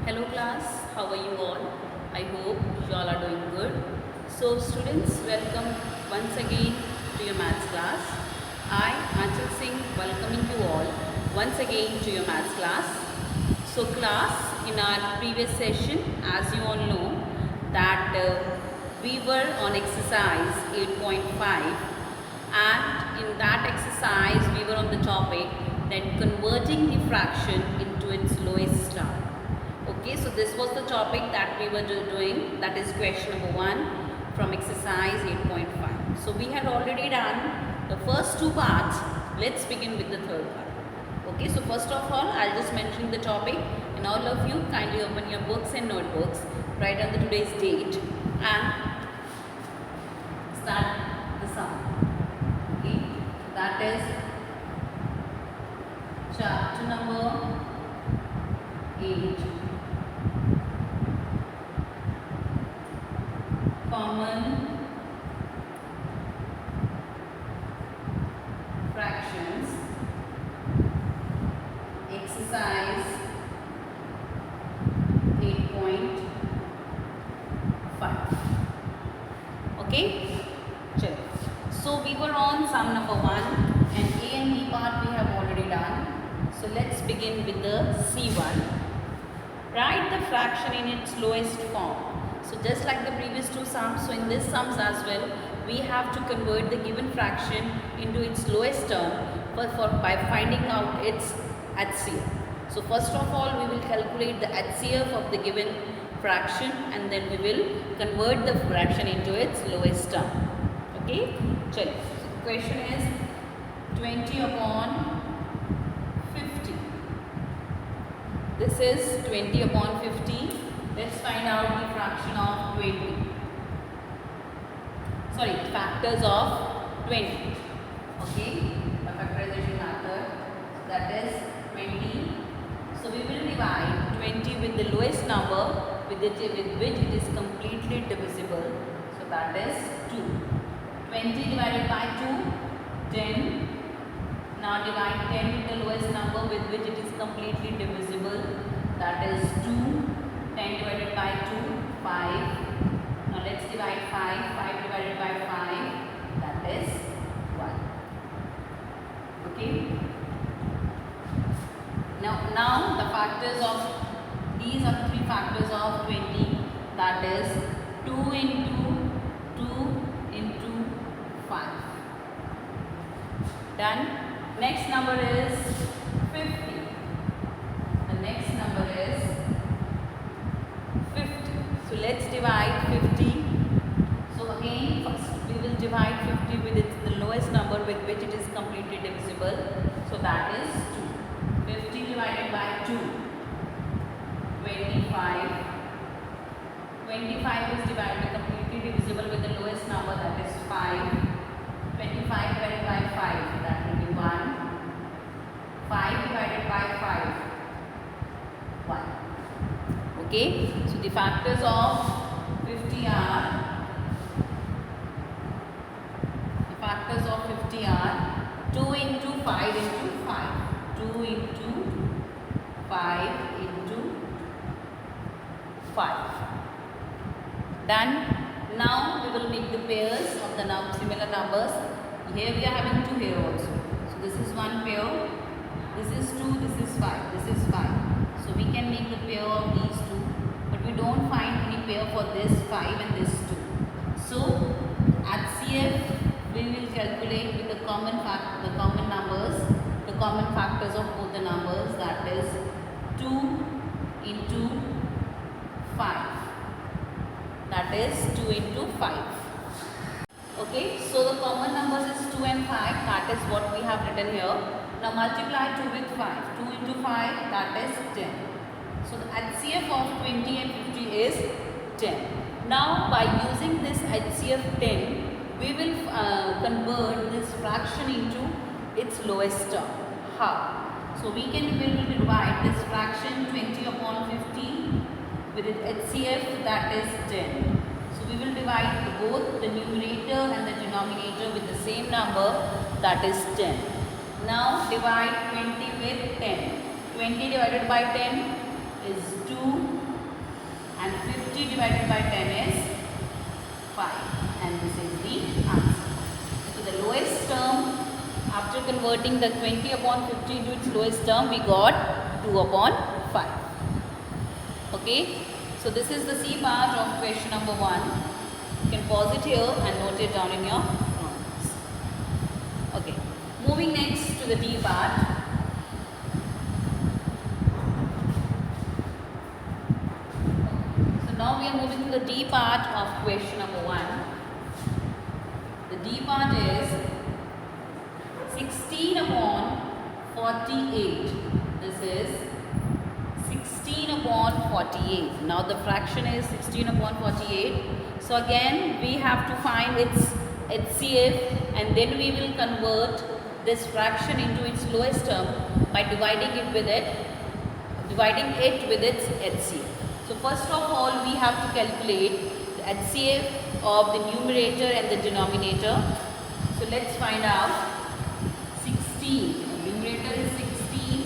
Hello class, how are you all? I hope you all are doing good. So students, welcome once again to your maths class. I, Anchal Singh, welcoming you all once again to your maths class. So class, in our previous session, as you all know, that we were on exercise 8.5, and in that exercise we were on the topic that converting the fraction into its lowest term. Okay, so this was the topic that we were doing, that is question number 1 from exercise 8.5. So we had already done the first two parts. Let's begin with the third part. Okay, so first of all, I'll just mention the topic, and all of you kindly open your books and notebooks, write down the today's date and start the sum. Okay, that is chapter number 8. Common fractions, exercise 8.5. Okay, chalo. So we were on sum number 1, and A and B part we have already done. So let's begin with the C1. Write the fraction in its lowest form. So just like the previous two sums, so in this sums as well, we have to convert the given fraction into its lowest term by finding out its HCF. So first of all, we will calculate the HCF of the given fraction, and then we will convert the fraction into its lowest term. Okay, chalo. So the question is 20 upon 50. This is 20 upon 50. Let's find out the fraction of 20. Sorry, factors of 20. Okay, the factorization method. So that is 20. So we will divide 20 with the lowest number with which it is completely divisible. So that is 2. 20 divided by 2, 10. Now divide 10 with the lowest number with which it is completely divisible. That is 2. 10 divided by 2, 5. Now let's divide 5. 5 divided by 5, that is 1. Okay. Now the factors of, these are 3 factors of 20. That is 2 into 2 into 5. Done. Next number is 50. The next number is 50. So let's divide 50. So again, first we will divide 50 with the lowest number with which it is completely divisible. So that is 2. 50 divided by 2, 25. 25 is completely divisible with the lowest number, that is 5. 25 divided by 5, that will be 1. 5 divided by 5, 1. Okay, so the factors of 50 are, 2 into 5 into 5. 2 into 5 into 5. Done. Now we will make the pairs of the similar numbers. Here we are having 2 here also. So this is one pair. This is 2, this is 5, this is 5. So we can make the pair of these two, but we don't find any pair for this 5 and this 2. So HCF we will calculate with the common factors of both the numbers, that is 2 into 5. That is 2 into 5. Okay, so the common numbers is 2 and 5. That is what we have written here. Now multiply 2 with 5. 2 into 5, that is 10. So the HCF of 20 and 50 is 10. Now by using this HCF 10, we will convert this fraction into its lowest term. How? So we will divide this fraction 20 upon 50 with its HCF, that is 10. So we will divide both the numerator and the denominator with the same number, that is 10. Now divide 20 with 10. 20 divided by 10 is 2. 50 divided by 10 is 5, and this is the answer. So the lowest term, after converting the 20 upon 50 into its lowest term, we got 2 upon 5. Okay, so this is the C part of question number 1. You can pause it here and note it down in your notes. Okay, moving next to the D part. So now we are moving to the D part of question number 1. The D part is 16 upon 48. This is 16 upon 48. Now the fraction is 16 upon 48. So again we have to find its HCF, and then we will convert this fraction into its lowest term by dividing it with its HCF. So first of all we have to calculate the HCF of the numerator and the denominator. So let's find out. 16. The numerator is 16.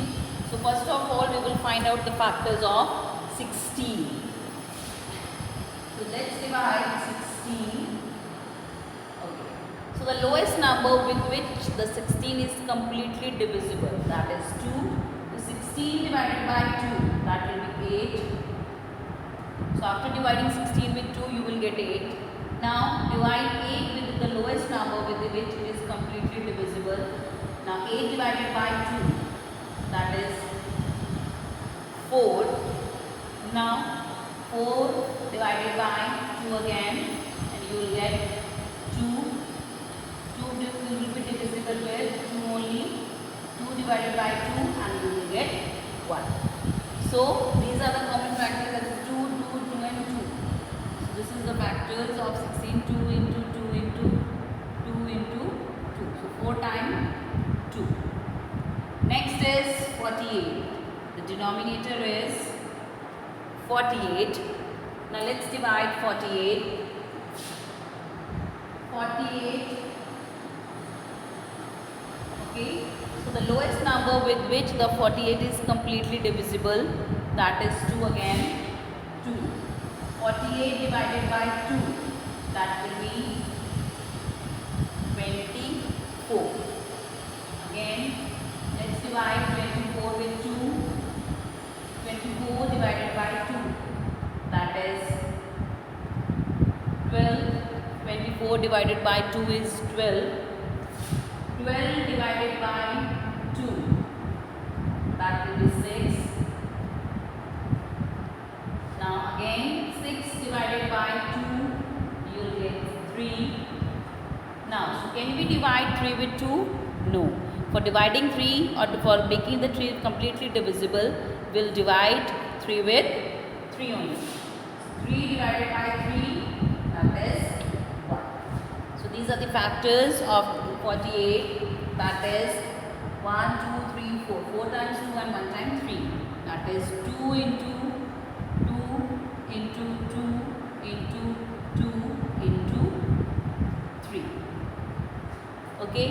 So first of all we will find out the factors of 16. So let's divide 16. Okay. So the lowest number with which the 16 is completely divisible, that is 2. So 16 divided by 2, that will be 8. So after dividing 16 with 2, you will get 8. Now divide 8 with the lowest number with which it is completely divisible. Now 8 divided by 2, that is 4. Now 4 divided by 2 again, and you will get 2. 2 will be divisible with 2 only. 2 divided by 2, and you will get 1. So these are the common factors, that is 2, 2, 2 and 2. So this is the factors of 16. 2 into 2 into 2 into 2. So 4 times 2. Next is 48. The denominator is 48. Now let's divide 48. 48. Okay. So the lowest number with which the 48 is completely divisible, that is 2 again. 2. 48 divided by 2, that will be 24. Again, let's divide 24 with 2. 24 divided by 2, that is 12. 24 divided by 2 is 12. 12 divided by 2, that will be 6. Now again 6 divided by 2, you will get 3. Now, so can we divide 3 with 2? No. For dividing 3 or for making the 3 completely divisible, we'll divide 3 with 3 only. 3 divided by 3, that is 1. So these are the factors of 48, that is 1, 2, 3, 4. 4 times 2 and 1 times 3. That is 2 into 2 into 2 into 2 into 3. Okay.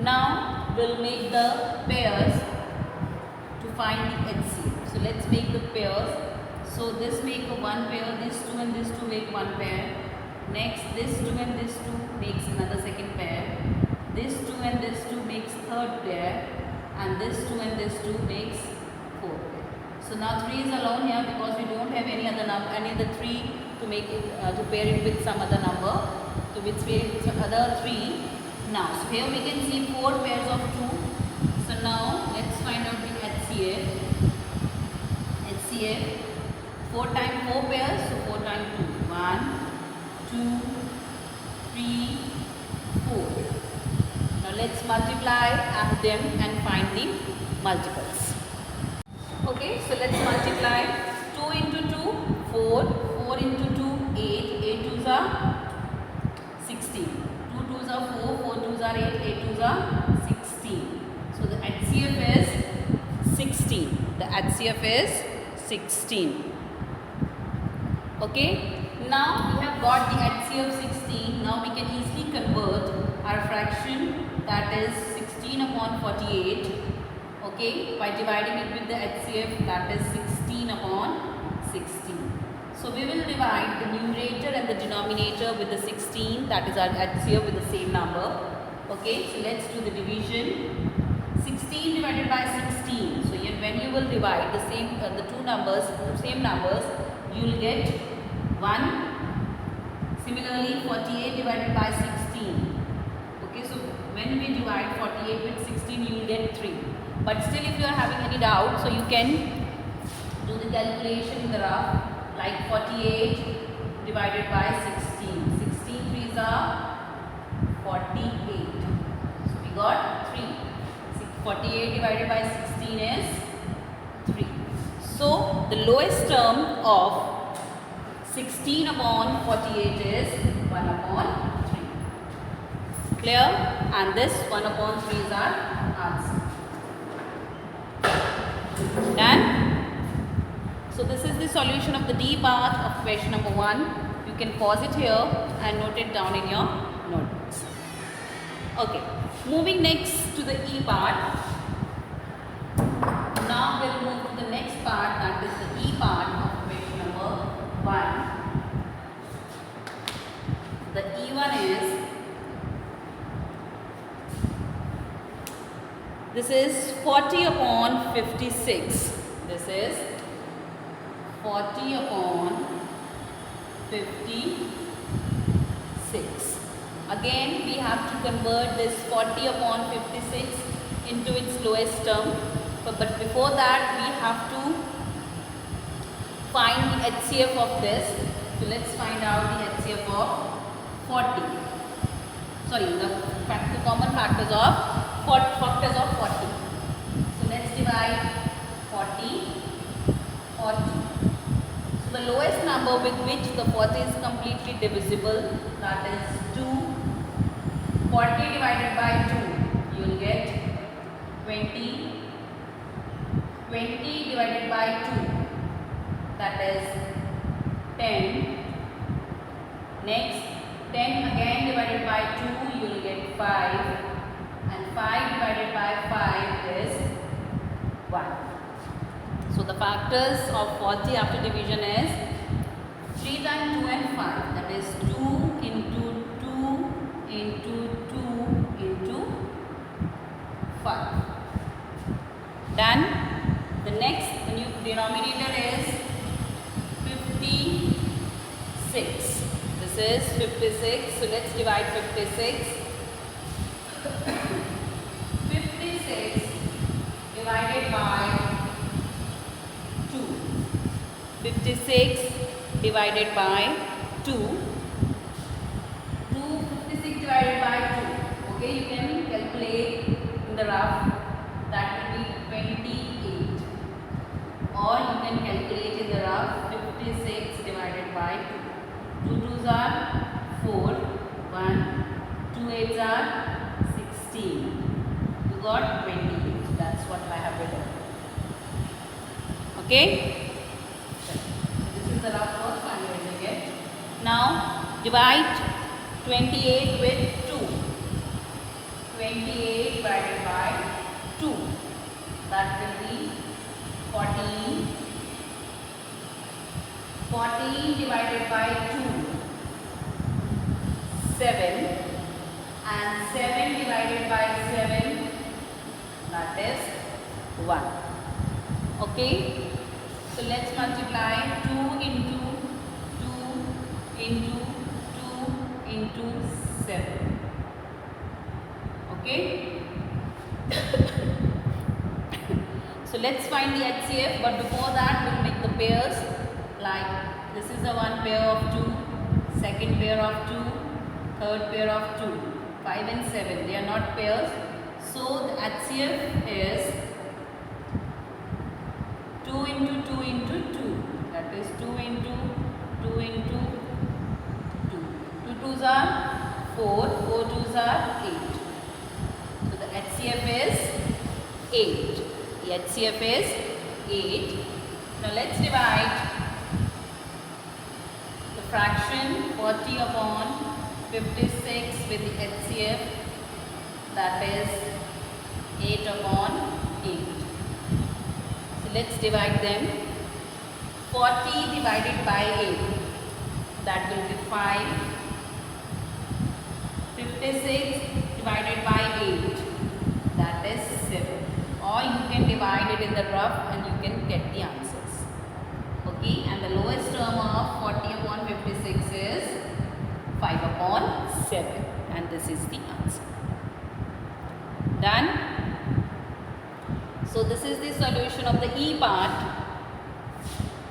Now we'll make the pairs to find the HCF. So let's make the pairs. So this make a one pair, this 2 and this 2 make one pair. Next this 2 and this 2 makes another second pair. This 2 and this 2 makes third pair, and this 2 and this 2 makes fourth pair. So now 3 is alone here because we don't have any other number, any other 3 to make it to pair it with some other number. So we pair it with some other 3. Now, so here we can see 4 pairs of 2. So now let's find out the HCF. HCF 4 times 4 pairs, so 4 times 2. 1, 2, 3, 4. Now let's multiply them and find the multiples. Okay, so let's multiply 2 into 2, 4, 4 into 2, 8, 8 2s are 16, 2 2s are 4, 4 2s are 8, 8 2s are 16. So the HCF is 16. The HCF is 16. Okay, now we have got the HCF 16. Now we can easily convert our fraction, that is 16 upon 48. Okay, by dividing it with the HCF, that is 16 upon 16. So we will divide the numerator and the denominator with the 16, that is our HCF, with the same number. Okay, so let's do the division. 16 divided by 16. So when you will divide the same numbers, you will get 1. Similarly, 48 divided by 16. Okay, so when we divide 48 with 16, you will get 3. But still, if you are having any doubt, so you can do the calculation in the rough, like 48 divided by 16. 16 3s are 48. So we got 3. 48 divided by 16 is 3. So the lowest term of 16 upon 48 is 1 upon 3. Clear? And this 1 upon 3 is our answer. Done? So this is the solution of the D part of question number 1. You can pause it here and note it down in your notebooks. Okay, moving next to the E part. Now we will move to the next part, that is the E part of question number 1. The E1 is, this is 40 upon 56. This is 40 upon 56. Again, we have to convert this 40 upon 56 into its lowest term. But before that, we have to find the HCF of this. So let's find out the HCF of 40. Sorry, the common factors of 40. So let's divide 40. So the lowest number with which the 40 is completely divisible, that is 2. 40 divided by 2, you will get 20. 20 divided by 2, that is 10. Next, 10 again divided by 2, you will get 5. And 5 divided by 5 is 1. So the factors of 40 after division is 3 times 2 and 5. That is 2 into 2 into 2 into 5. Done. The next, the new denominator is 56. This is 56. So let's divide 56. 56 divided by 2. 56 divided by 2. 56 divided by 2. Okay, you can calculate in the rough. That will be 28. Or you can calculate in the rough 56 divided by 2. 2 2s are 4. 1. 2 8s are 16. You got 28. That's what I have written. Okay? This is the rough first I'm using it. Now divide 28 with 2. 28 divided by 2. That will be 14. 14 divided by 2. 7. And 7 divided by 7, that is 1. Okay. So let's multiply 2 into 2 into 2 into 7. Okay. So let's find the HCF, but before that we'll make the pairs. Like this is the one pair of 2, second pair of 2, third pair of 2. 5 and 7, they are not pairs. So the HCF is 2 into 2 into 2. That is 2 into 2 into 2. 2 2s are 4, 4 2s are 8. So the HCF is 8. The HCF is 8. Now let's divide the fraction 40 upon 56 with the HCF, that is 8 upon 8. So let's divide them. 40 divided by 8, that will be 5. 56 divided by 8, that is 7. Or you can divide it in the rough and you can get the answers. Okay, and the lowest term of 40 upon 56 is 5 upon 7, and this is the answer. Done? So this is the solution of the E part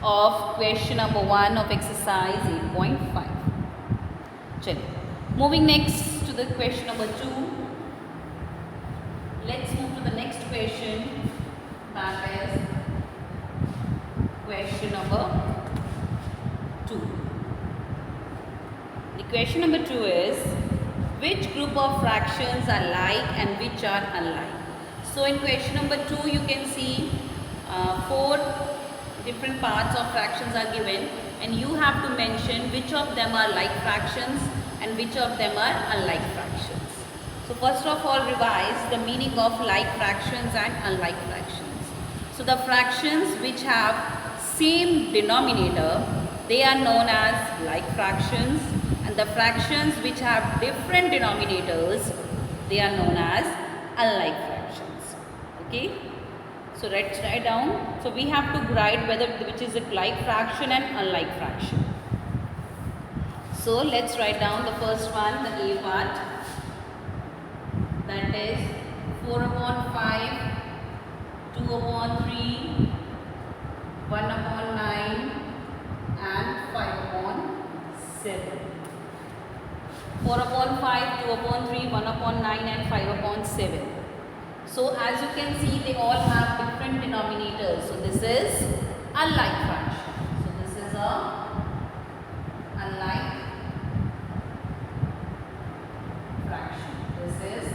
of question number 1 of exercise 8.5. Chaliye. Moving next to the question number 2. Let's move to the next question, that is question number 2. The question number 2 is, which group of fractions are like and which are unlike? So in question number 2 you can see 4 different parts of fractions are given, and you have to mention which of them are like fractions and which of them are unlike fractions. So first of all, revise the meaning of like fractions and unlike fractions. So the fractions which have same denominator, they are known as like fractions, and the fractions which have different denominators, they are known as unlike fractions. Okay, so let's write down. So we have to write whether which is a like fraction and unlike fraction. So let's write down the first one, the A part, that is 4 upon 5, 2 upon 3, 1 upon 9 and 5 upon 7. 4 upon 5, 2 upon 3, 1 upon 9 and 5 upon 7. So as you can see, they all have different denominators. So this is unlike fraction. So this is a unlike fraction. This is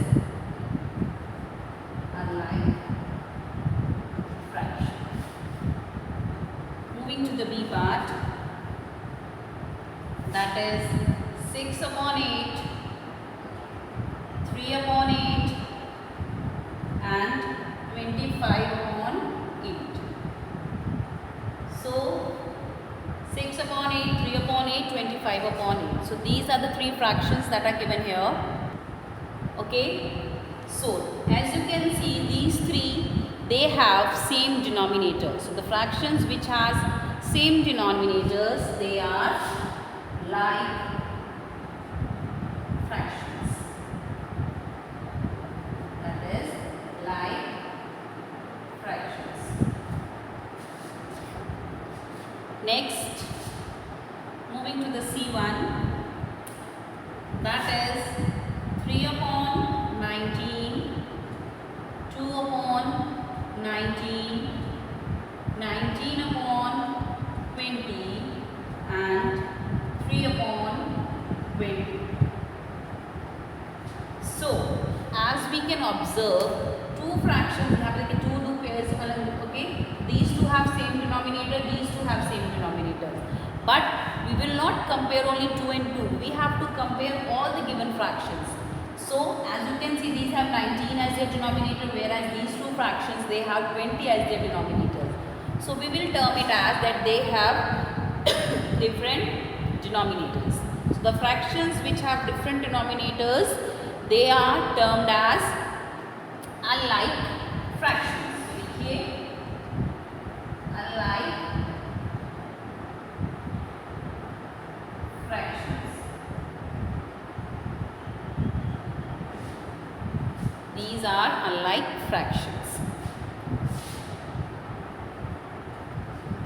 unlike fraction. Moving to the B part, that is 6 upon 8, 3 upon 8 and 25 upon 8. So 6 upon 8, 3 upon 8, 25 upon 8. So these are the three fractions that are given here. Okay. So as you can see, these three, they have same denominator. So the fractions which has same denominators, they are like fractions. That is like fractions. Next, moving to the C1, that is 3 upon 19, 2 upon 19, 19 upon 20 and 3 upon 20. So as we can observe, two fractions, we have like two pairs, okay, these two have same denominator, these two have same denominator, but we will not compare only 2 and 2, we have to compare all the given fractions. So as you can see, these have 19 as their denominator, whereas these two fractions, they have 20 as their denominator. So we will term it as that they have different denominators. So the fractions which have different denominators, they are termed as unlike fractions. So here, unlike fractions. These are unlike fractions.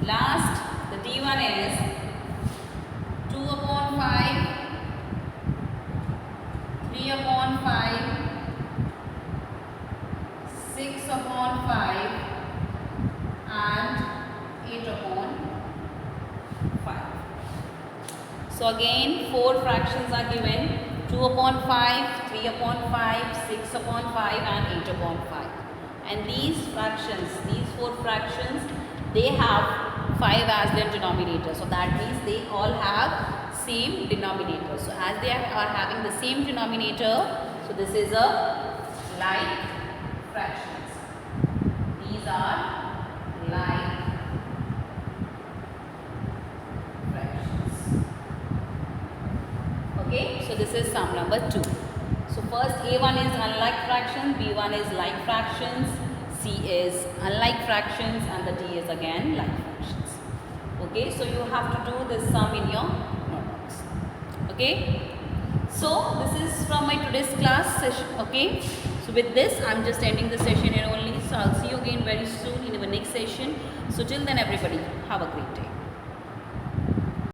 Last, the D1 is 2 upon 5, 3 upon 5, 6 upon 5 and 8 upon 5. So again, 4 fractions are given, 2 upon 5, 3 upon 5, 6 upon 5 and 8 upon 5. And these fractions, these 4 fractions, they have 5 as their denominator. So that means they all have same denominator. So as they are having the same denominator, so this is a like fractions. These are like Okay, so this is sum number 2. So first A1 is unlike fractions, B1 is like fractions, C is unlike fractions, and the D is again like fractions. Okay, so you have to do this sum in your notebooks. Okay, so this is from my today's class session. Okay, so with this I'm just ending the session here only. So I'll see you again very soon in our next session. So till then everybody, have a great day.